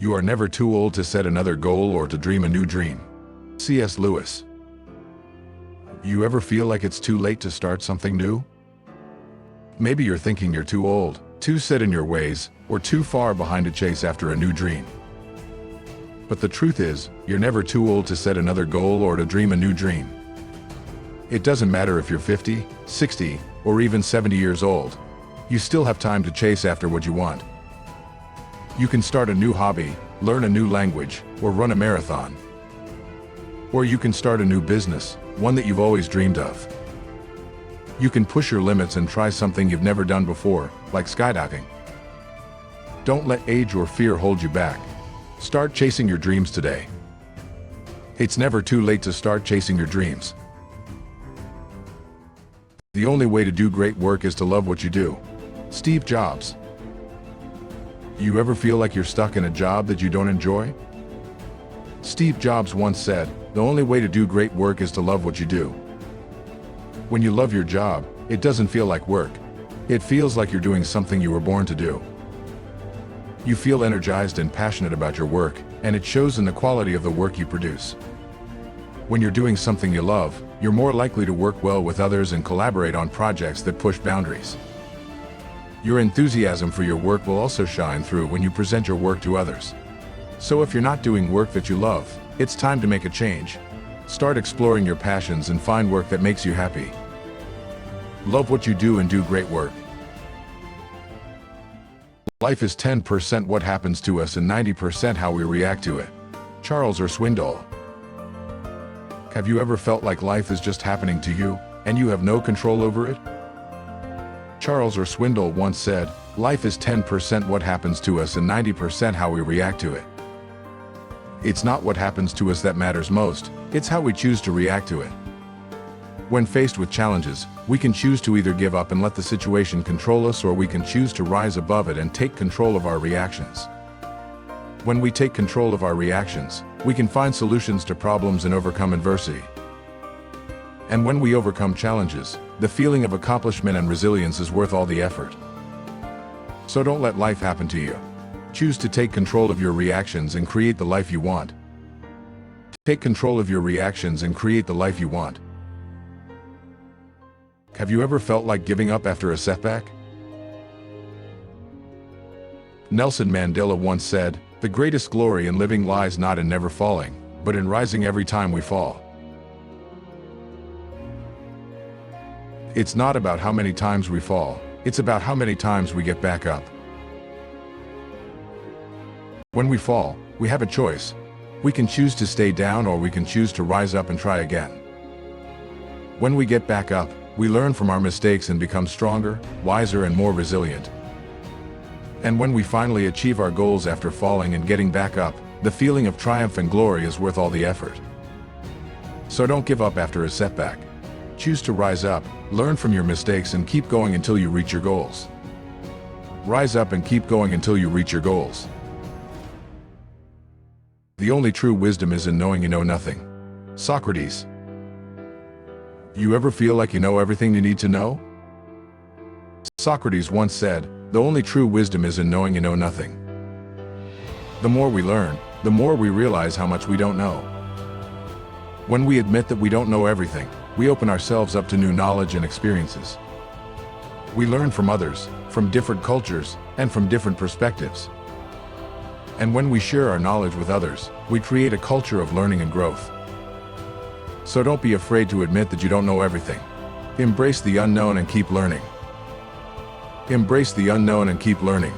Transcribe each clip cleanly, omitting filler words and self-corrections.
You are never too old to set another goal or to dream a new dream. C.S. Lewis. You ever feel like it's too late to start something new? Maybe you're thinking you're too old, too set in your ways, or too far behind to chase after a new dream. But the truth is, you're never too old to set another goal or to dream a new dream. It doesn't matter if you're 50, 60, or even 70 years old. You still have time to chase after what you want. You can start a new hobby, learn a new language, or run a marathon. Or you can start a new business, one that you've always dreamed of. You can push your limits and try something you've never done before, like skydiving. Don't let age or fear hold you back. Start chasing your dreams today. It's never too late to start chasing your dreams. The only way to do great work is to love what you do. Steve Jobs. You ever feel like you're stuck in a job that you don't enjoy? Steve Jobs once said, "The only way to do great work is to love what you do." When you love your job, it doesn't feel like work. It feels like you're doing something you were born to do. You feel energized and passionate about your work, and it shows in the quality of the work you produce. When you're doing something you love, you're more likely to work well with others and collaborate on projects that push boundaries. Your enthusiasm for your work will also shine through when you present your work to others. So if you're not doing work that you love, it's time to make a change. Start exploring your passions and find work that makes you happy. Love what you do and do great work. Life is 10% what happens to us and 90% how we react to it. Charles Swindoll. Have you ever felt like life is just happening to you, and you have no control over it? Charles Swindoll once said, "Life is 10% what happens to us and 90% how we react to it." It's not what happens to us that matters most, it's how we choose to react to it. When faced with challenges, we can choose to either give up and let the situation control us, or we can choose to rise above it and take control of our reactions. When we take control of our reactions, we can find solutions to problems and overcome adversity. And when we overcome challenges, the feeling of accomplishment and resilience is worth all the effort. So don't let life happen to you. Choose to take control of your reactions and create the life you want. Take control of your reactions and create the life you want. Have you ever felt like giving up after a setback? Nelson Mandela once said, "The greatest glory in living lies not in never falling, but in rising every time we fall." It's not about how many times we fall, it's about how many times we get back up. When we fall, we have a choice. We can choose to stay down, or we can choose to rise up and try again. When we get back up, we learn from our mistakes and become stronger, wiser, and more resilient. And when we finally achieve our goals after falling and getting back up, the feeling of triumph and glory is worth all the effort. So don't give up after a setback. Choose to rise up, learn from your mistakes, and keep going until you reach your goals. Rise up and keep going until you reach your goals. The only true wisdom is in knowing you know nothing. Socrates. You ever feel like you know everything you need to know? Socrates once said, "The only true wisdom is in knowing you know nothing." The more we learn, the more we realize how much we don't know. When we admit that we don't know everything, we open ourselves up to new knowledge and experiences. We learn from others, from different cultures, and from different perspectives. And when we share our knowledge with others, we create a culture of learning and growth. So don't be afraid to admit that you don't know everything. Embrace the unknown and keep learning. Embrace the unknown and keep learning.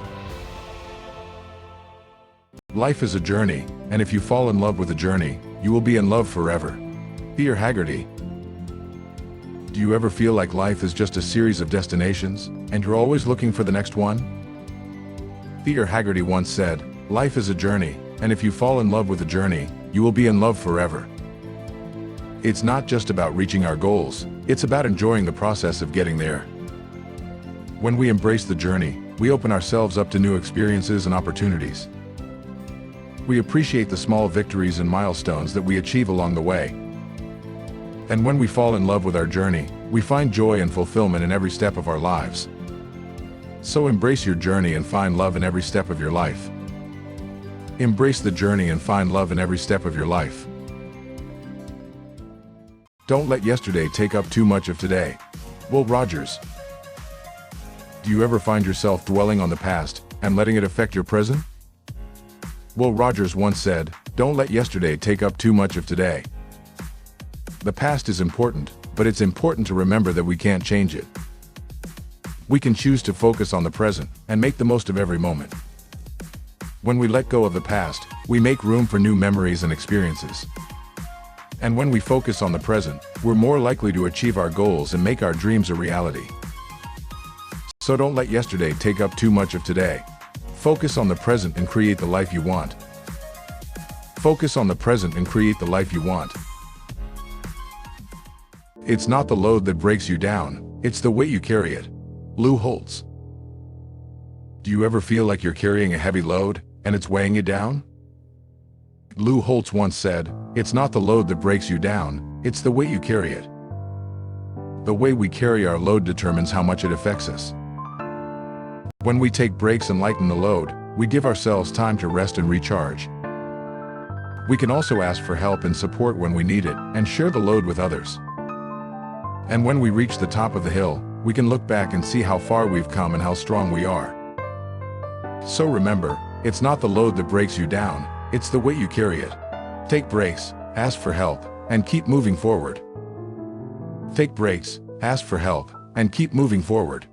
Life is a journey, and if you fall in love with a journey, you will be in love forever. Peter Haggerty. Do you ever feel like life is just a series of destinations, and you're always looking for the next one? Peter Haggerty once said, "Life is a journey, and if you fall in love with the journey, you will be in love forever." It's not just about reaching our goals, it's about enjoying the process of getting there. When we embrace the journey, we open ourselves up to new experiences and opportunities. We appreciate the small victories and milestones that we achieve along the way. And when we fall in love with our journey, we find joy and fulfillment in every step of our lives. So embrace your journey and find love in every step of your life. Embrace the journey and find love in every step of your life. Don't let yesterday take up too much of today. Will Rogers. Do you ever find yourself dwelling on the past and letting it affect your present? Will Rogers once said, "Don't let yesterday take up too much of today." The past is important, but it's important to remember that we can't change it. We can choose to focus on the present and make the most of every moment. When we let go of the past, we make room for new memories and experiences. And when we focus on the present, we're more likely to achieve our goals and make our dreams a reality. So don't let yesterday take up too much of today. Focus on the present and create the life you want. Focus on the present and create the life you want. It's not the load that breaks you down, it's the weight you carry it. Lou Holtz. Do you ever feel like you're carrying a heavy load, and it's weighing you down? Lou Holtz once said, "It's not the load that breaks you down, it's the way you carry it." The way we carry our load determines how much it affects us. When we take breaks and lighten the load, we give ourselves time to rest and recharge. We can also ask for help and support when we need it, and share the load with others. And when we reach the top of the hill, we can look back and see how far we've come and how strong we are. So remember, it's not the load that breaks you down, it's the way you carry it. Take breaks, ask for help, and keep moving forward. Take breaks, ask for help, and keep moving forward.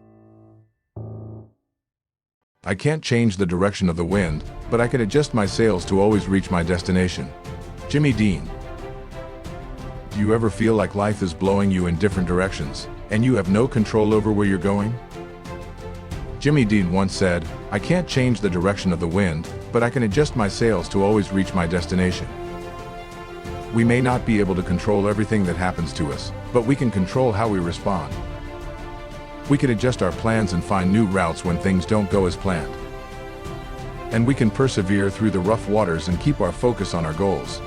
I can't change the direction of the wind, but I can adjust my sails to always reach my destination. Jimmy Dean. Do you ever feel like life is blowing you in different directions, and you have no control over where you're going? Jimmy Dean once said, "I can't change the direction of the wind, but I can adjust my sails to always reach my destination." We may not be able to control everything that happens to us, but we can control how we respond. We can adjust our plans and find new routes when things don't go as planned. And we can persevere through the rough waters and keep our focus on our goals.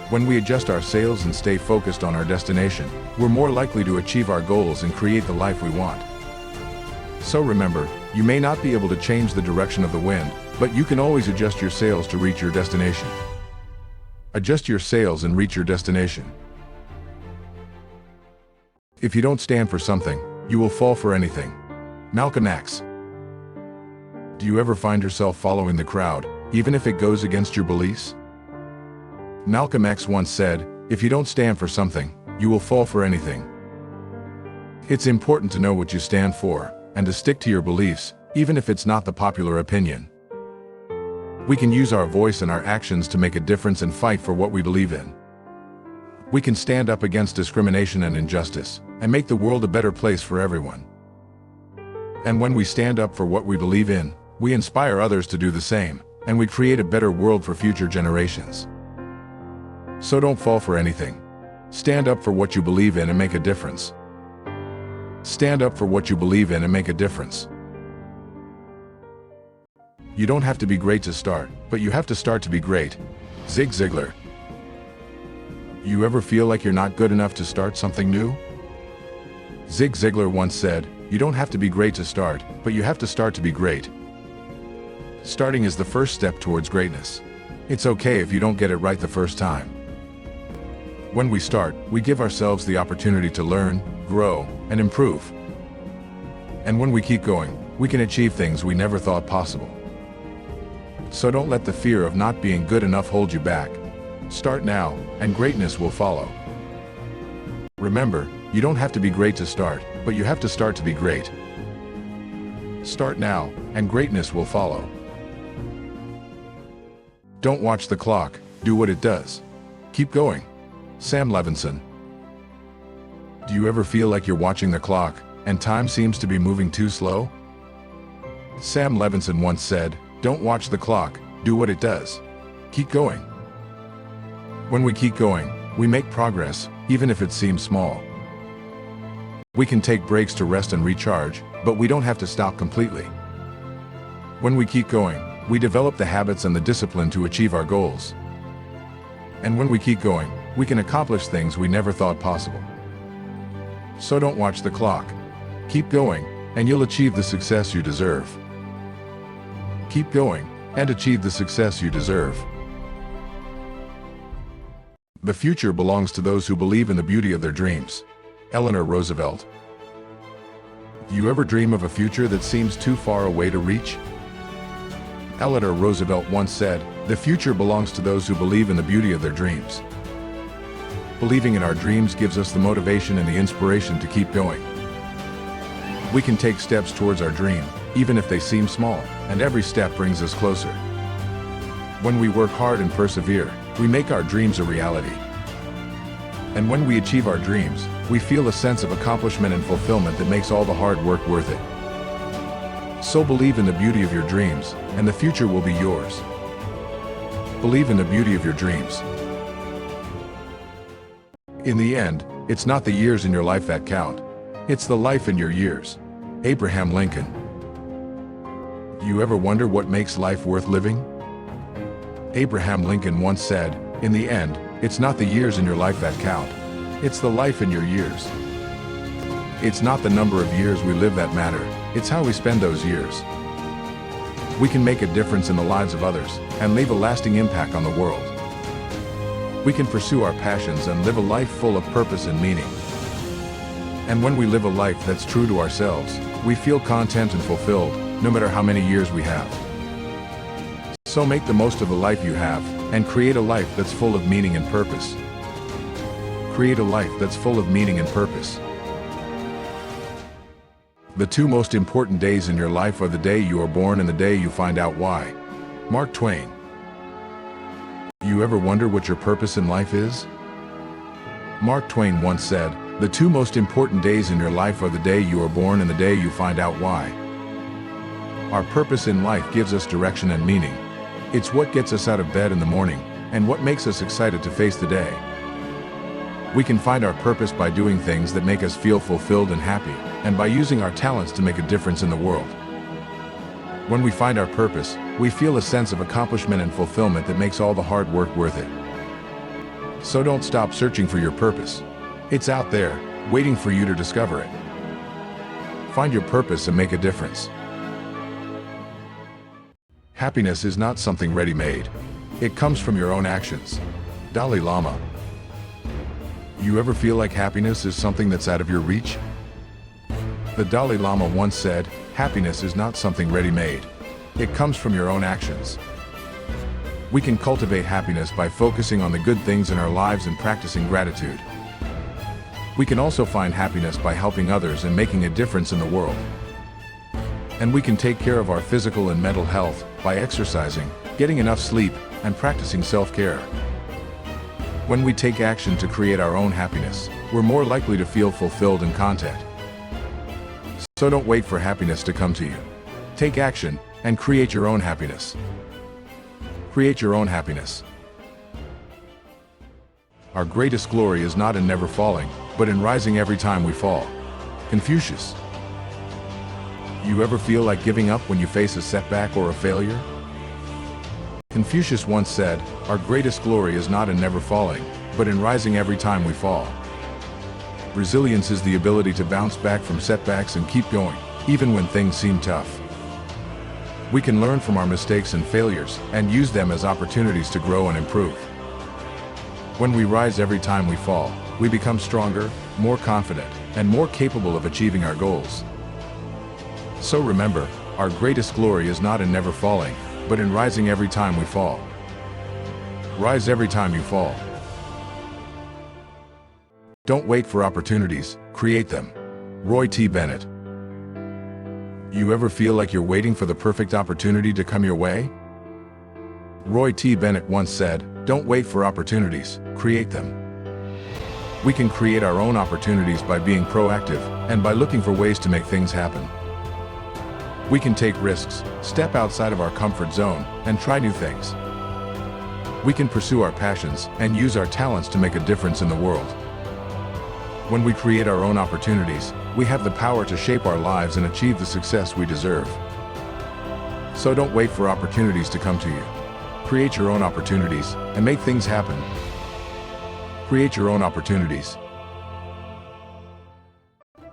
When we adjust our sails and stay focused on our destination, we're more likely to achieve our goals and create the life we want. So remember, you may not be able to change the direction of the wind, but you can always adjust your sails to reach your destination. Adjust your sails and reach your destination. If you don't stand for something, you will fall for anything. Malcolm X. Do you ever find yourself following the crowd, even if it goes against your beliefs? Malcolm X once said, "If you don't stand for something, you will fall for anything." It's important to know what you stand for, and to stick to your beliefs, even if it's not the popular opinion. We can use our voice and our actions to make a difference and fight for what we believe in. We can stand up against discrimination and injustice, and make the world a better place for everyone. And when we stand up for what we believe in, we inspire others to do the same, and we create a better world for future generations. So don't fall for anything. Stand up for what you believe in and make a difference. Stand up for what you believe in and make a difference. You don't have to be great to start, but you have to start to be great. Zig Ziglar. You ever feel like you're not good enough to start something new? Zig Ziglar once said, "You don't have to be great to start, but you have to start to be great." Starting is the first step towards greatness. It's okay if you don't get it right the first time. When we start, we give ourselves the opportunity to learn, grow, and improve. And when we keep going, we can achieve things we never thought possible. So don't let the fear of not being good enough hold you back. Start now, and greatness will follow. Remember, you don't have to be great to start, but you have to start to be great. Start now, and greatness will follow. Don't watch the clock, do what it does. Keep going. Sam Levinson. Do you ever feel like you're watching the clock, and time seems to be moving too slow? Sam Levinson once said, "Don't watch the clock, do what it does. Keep going." When we keep going, we make progress, even if it seems small. We can take breaks to rest and recharge, but we don't have to stop completely. When we keep going, we develop the habits and the discipline to achieve our goals. And when we keep going, we can accomplish things we never thought possible. So don't watch the clock. Keep going, and you'll achieve the success you deserve. Keep going, and achieve the success you deserve. The future belongs to those who believe in the beauty of their dreams. Eleanor Roosevelt. Do you ever dream of a future that seems too far away to reach? Eleanor Roosevelt once said, "The future belongs to those who believe in the beauty of their dreams." Believing in our dreams gives us the motivation and the inspiration to keep going. We can take steps towards our dream, even if they seem small, and every step brings us closer. When we work hard and persevere, we make our dreams a reality. And when we achieve our dreams, we feel a sense of accomplishment and fulfillment that makes all the hard work worth it. So believe in the beauty of your dreams, and the future will be yours. Believe in the beauty of your dreams. In the end, it's not the years in your life that count. It's the life in your years. Abraham Lincoln. Do you ever wonder what makes life worth living? Abraham Lincoln once said, "In the end, it's not the years in your life that count. It's the life in your years." It's not the number of years we live that matter, it's how we spend those years. We can make a difference in the lives of others, and leave a lasting impact on the world. We can pursue our passions and live a life full of purpose and meaning. And when we live a life that's true to ourselves, we feel content and fulfilled, no matter how many years we have. So make the most of the life you have, and create a life that's full of meaning and purpose. Create a life that's full of meaning and purpose. The two most important days in your life are the day you are born and the day you find out why. Mark Twain. Do you ever wonder what your purpose in life is? Mark Twain once said, "The two most important days in your life are the day you are born and the day you find out why." Our purpose in life gives us direction and meaning. It's what gets us out of bed in the morning, and what makes us excited to face the day. We can find our purpose by doing things that make us feel fulfilled and happy, and by using our talents to make a difference in the world. When we find our purpose, we feel a sense of accomplishment and fulfillment that makes all the hard work worth it. So don't stop searching for your purpose. It's out there, waiting for you to discover it. Find your purpose and make a difference. Happiness is not something ready-made. It comes from your own actions. Dalai Lama. You ever feel like happiness is something that's out of your reach? The Dalai Lama once said, "Happiness is not something ready-made. It comes from your own actions." We can cultivate happiness by focusing on the good things in our lives and practicing gratitude. We can also find happiness by helping others and making a difference in the world. And we can take care of our physical and mental health by exercising, getting enough sleep, and practicing self-care. When we take action to create our own happiness, we're more likely to feel fulfilled and content. So don't wait for happiness to come to you. Take action and create your own happiness. Create your own happiness. Our greatest glory is not in never falling, but in rising every time we fall. Confucius. You ever feel like giving up when you face a setback or a failure? Confucius once said, "Our greatest glory is not in never falling, but in rising every time we fall." Resilience is the ability to bounce back from setbacks and keep going, even when things seem tough. We can learn from our mistakes and failures, and use them as opportunities to grow and improve. When we rise every time we fall, we become stronger, more confident, and more capable of achieving our goals. So remember, our greatest glory is not in never falling, but in rising every time we fall. Rise every time you fall. Don't wait for opportunities, create them. Roy T. Bennett. You ever feel like you're waiting for the perfect opportunity to come your way? Roy T. Bennett once said, "Don't wait for opportunities, create them." We can create our own opportunities by being proactive, and by looking for ways to make things happen. We can take risks, step outside of our comfort zone, and try new things. We can pursue our passions, and use our talents to make a difference in the world. When we create our own opportunities, we have the power to shape our lives and achieve the success we deserve. So don't wait for opportunities to come to you. Create your own opportunities, and make things happen. Create your own opportunities.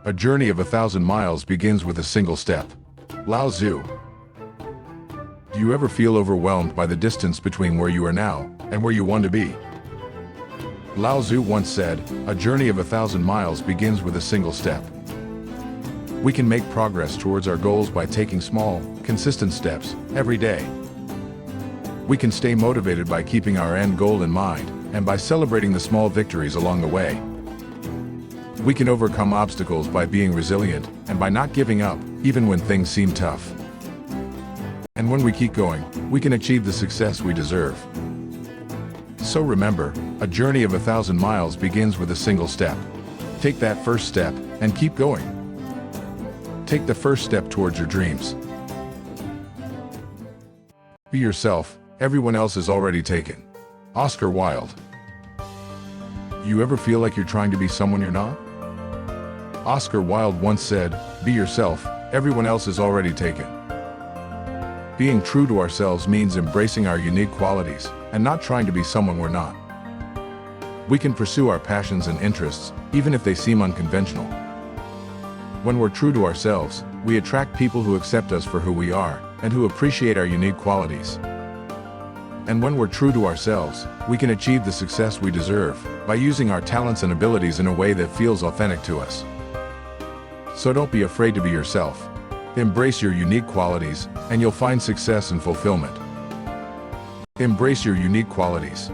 A journey of 1,000 miles begins with a single step. Lao Tzu. Do you ever feel overwhelmed by the distance between where you are now and where you want to be? Lao Tzu once said, "A journey of 1,000 miles begins with a single step." We can make progress towards our goals by taking small, consistent steps every day. We can stay motivated by keeping our end goal in mind and by celebrating the small victories along the way. We can overcome obstacles by being resilient and by not giving up, even when things seem tough. And when we keep going, we can achieve the success we deserve. So remember, a journey of 1,000 miles begins with a single step. Take that first step and keep going. Take the first step towards your dreams. Be yourself, everyone else is already taken. Oscar Wilde. You ever feel like you're trying to be someone you're not? Oscar Wilde once said, "Be yourself, everyone else is already taken." Being true to ourselves means embracing our unique qualities and not trying to be someone we're not. We can pursue our passions and interests, even if they seem unconventional. When we're true to ourselves, we attract people who accept us for who we are and who appreciate our unique qualities. And when we're true to ourselves, we can achieve the success we deserve by using our talents and abilities in a way that feels authentic to us. So don't be afraid to be yourself. Embrace your unique qualities, and you'll find success and fulfillment. Embrace your unique qualities.